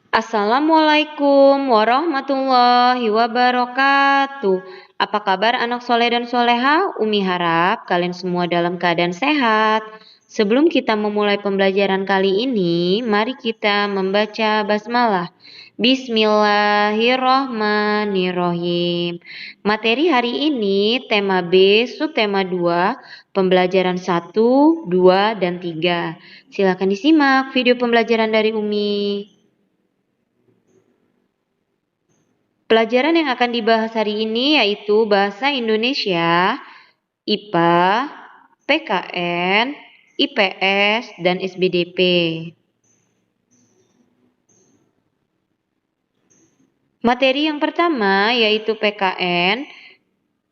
Assalamualaikum warahmatullahi wabarakatuh. Apa kabar anak soleh dan soleha? Umi harap kalian semua dalam keadaan sehat. Sebelum kita memulai pembelajaran kali ini, mari kita membaca basmalah. Bismillahirrohmanirrohim. Materi hari ini tema B, subtema 2, pembelajaran 1, 2, dan 3. Silakan disimak video pembelajaran dari Umi. Pelajaran yang akan dibahas hari ini yaitu Bahasa Indonesia, IPA, PKN, IPS, dan SBDP. Materi yang pertama yaitu PKN,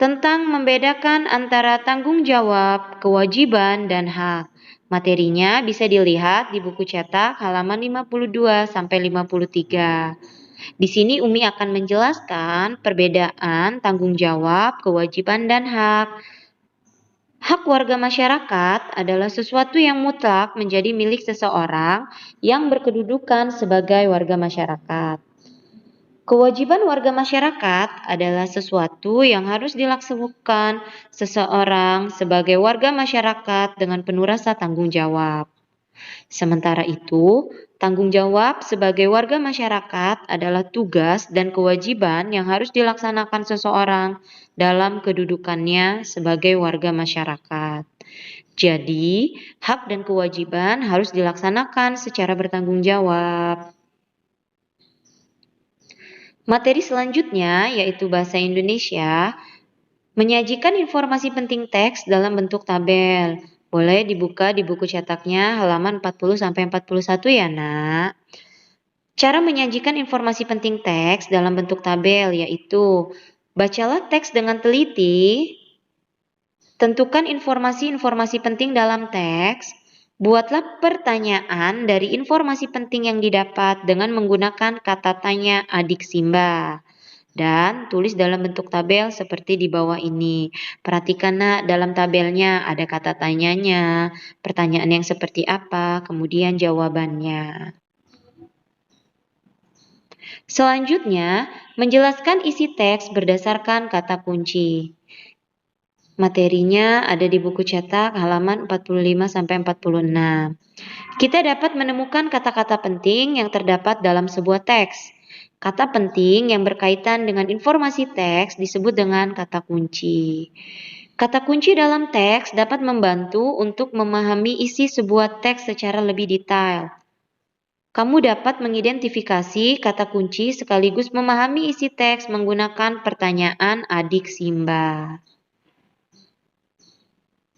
tentang membedakan antara tanggung jawab, kewajiban, dan hak. Materinya bisa dilihat di buku cetak halaman 52-53. Di sini Umi akan menjelaskan perbedaan tanggung jawab, kewajiban, dan hak. Hak warga masyarakat adalah sesuatu yang mutlak menjadi milik seseorang yang berkedudukan sebagai warga masyarakat. Kewajiban warga masyarakat adalah sesuatu yang harus dilaksanakan seseorang sebagai warga masyarakat dengan penuh rasa tanggung jawab. Sementara itu, tanggung jawab sebagai warga masyarakat adalah tugas dan kewajiban yang harus dilaksanakan seseorang dalam kedudukannya sebagai warga masyarakat. Jadi, hak dan kewajiban harus dilaksanakan secara bertanggung jawab. Materi selanjutnya yaitu Bahasa Indonesia, menyajikan informasi penting teks dalam bentuk tabel. Boleh dibuka di buku cetaknya halaman 40-41 ya, Nak. Cara menyajikan informasi penting teks dalam bentuk tabel yaitu bacalah teks dengan teliti, tentukan informasi-informasi penting dalam teks, buatlah pertanyaan dari informasi penting yang didapat dengan menggunakan kata tanya adik Simba. Dan tulis dalam bentuk tabel seperti di bawah ini. Perhatikan nak, dalam tabelnya ada kata tanyanya, pertanyaan yang seperti apa, kemudian jawabannya. Selanjutnya, menjelaskan isi teks berdasarkan kata kunci. Materinya ada di buku cetak halaman 45-46. Kita dapat menemukan kata-kata penting yang terdapat dalam sebuah teks. Kata penting yang berkaitan dengan informasi teks disebut dengan kata kunci. Kata kunci dalam teks dapat membantu untuk memahami isi sebuah teks secara lebih detail. Kamu dapat mengidentifikasi kata kunci sekaligus memahami isi teks menggunakan pertanyaan adik Simba.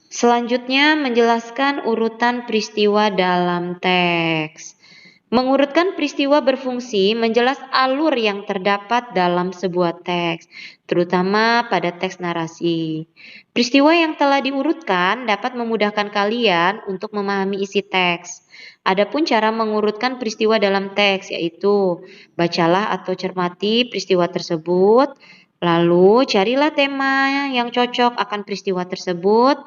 Selanjutnya, menjelaskan urutan peristiwa dalam teks. Mengurutkan peristiwa berfungsi menjelas alur yang terdapat dalam sebuah teks, terutama pada teks narasi. Peristiwa yang telah diurutkan dapat memudahkan kalian untuk memahami isi teks. Adapun cara mengurutkan peristiwa dalam teks yaitu bacalah atau cermati peristiwa tersebut, lalu carilah tema yang cocok akan peristiwa tersebut,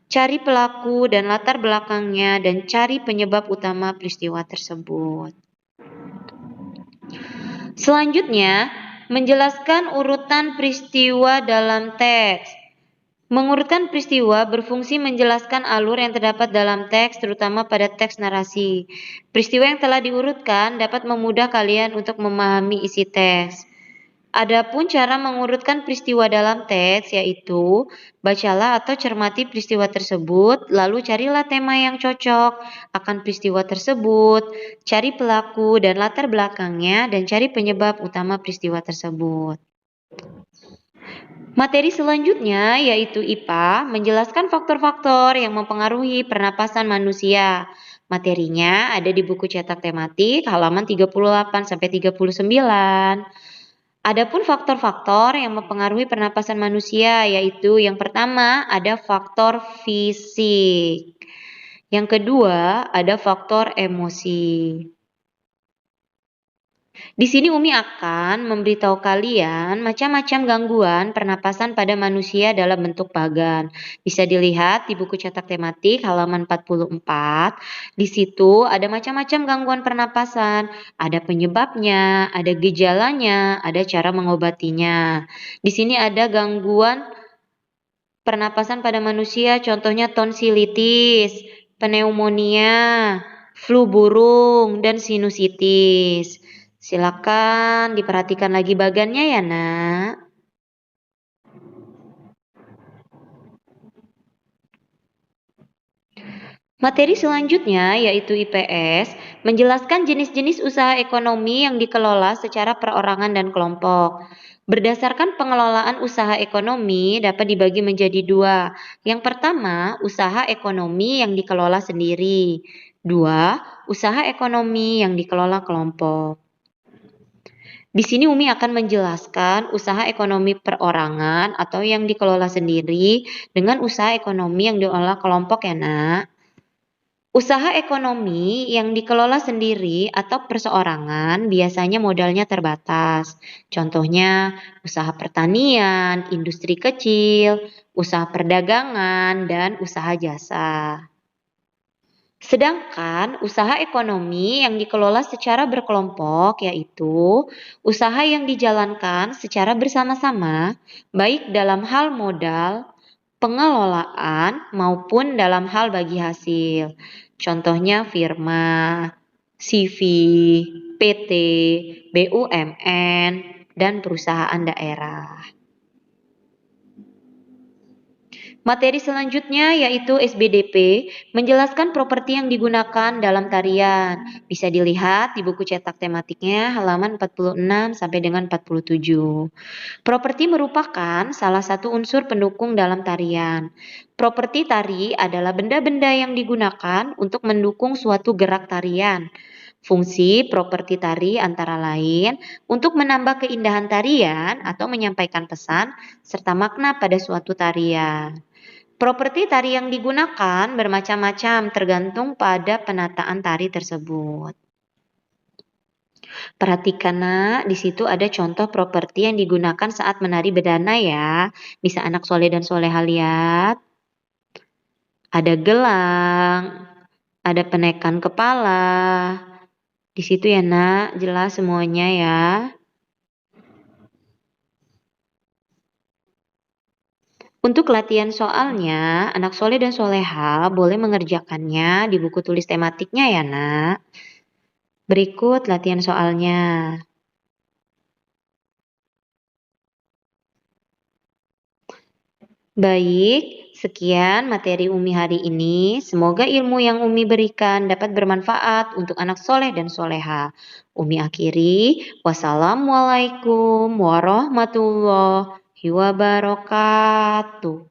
cari pelaku dan latar belakangnya, dan cari penyebab utama peristiwa tersebut. Selanjutnya, menjelaskan urutan peristiwa dalam teks. Mengurutkan peristiwa berfungsi menjelaskan alur yang terdapat dalam teks, terutama pada teks narasi. Peristiwa yang telah diurutkan dapat memudah kalian untuk memahami isi teks. Adapun cara mengurutkan peristiwa dalam teks yaitu bacalah atau cermati peristiwa tersebut, lalu carilah tema yang cocok akan peristiwa tersebut, cari pelaku dan latar belakangnya, dan cari penyebab utama peristiwa tersebut. Materi selanjutnya yaitu IPA, menjelaskan faktor-faktor yang mempengaruhi pernapasan manusia. Materinya ada di buku cetak tematik halaman 38-39. Adapun faktor-faktor yang mempengaruhi pernapasan manusia yaitu yang pertama ada faktor fisik. Yang kedua ada faktor emosi. Di sini Umi akan memberitahu kalian macam-macam gangguan pernapasan pada manusia dalam bentuk bagan. Bisa dilihat di buku cetak tematik halaman 44. Di situ ada macam-macam gangguan pernapasan, ada penyebabnya, ada gejalanya, ada cara mengobatinya. Di sini ada gangguan pernapasan pada manusia, contohnya tonsilitis, pneumonia, flu burung, dan sinusitis. Silakan diperhatikan lagi bagannya ya, Nak. Materi selanjutnya yaitu IPS, menjelaskan jenis-jenis usaha ekonomi yang dikelola secara perorangan dan kelompok. Berdasarkan pengelolaan usaha ekonomi dapat dibagi menjadi dua. Yang pertama, usaha ekonomi yang dikelola sendiri. Dua, usaha ekonomi yang dikelola kelompok. Di sini Umi akan menjelaskan usaha ekonomi perorangan atau yang dikelola sendiri dengan usaha ekonomi yang dikelola kelompok ya, Nak. Usaha ekonomi yang dikelola sendiri atau perseorangan biasanya modalnya terbatas. Contohnya usaha pertanian, industri kecil, usaha perdagangan, dan usaha jasa. Sedangkan usaha ekonomi yang dikelola secara berkelompok yaitu usaha yang dijalankan secara bersama-sama baik dalam hal modal, pengelolaan maupun dalam hal bagi hasil. Contohnya firma, CV, PT, BUMN, dan perusahaan daerah. Materi selanjutnya yaitu SBDP, menjelaskan properti yang digunakan dalam tarian. Bisa dilihat di buku cetak tematiknya halaman 46 sampai dengan 47. Properti merupakan salah satu unsur pendukung dalam tarian. Properti tari adalah benda-benda yang digunakan untuk mendukung suatu gerak tarian. Fungsi properti tari antara lain untuk menambah keindahan tarian atau menyampaikan pesan serta makna pada suatu tarian. Properti tari yang digunakan bermacam-macam tergantung pada penataan tari tersebut. Perhatikan Nak, di situ ada contoh properti yang digunakan saat menari bedana ya. Bisa anak soleh dan soleha lihat. Ada gelang, ada penekan kepala. Di situ ya Nak, jelas semuanya ya. Untuk latihan soalnya, anak soleh dan soleha boleh mengerjakannya di buku tulis tematiknya ya Nak. Berikut latihan soalnya. Baik, sekian materi Umi hari ini. Semoga ilmu yang Umi berikan dapat bermanfaat untuk anak soleh dan soleha. Umi akhiri, wassalamualaikum warahmatullahi wabarakatuh.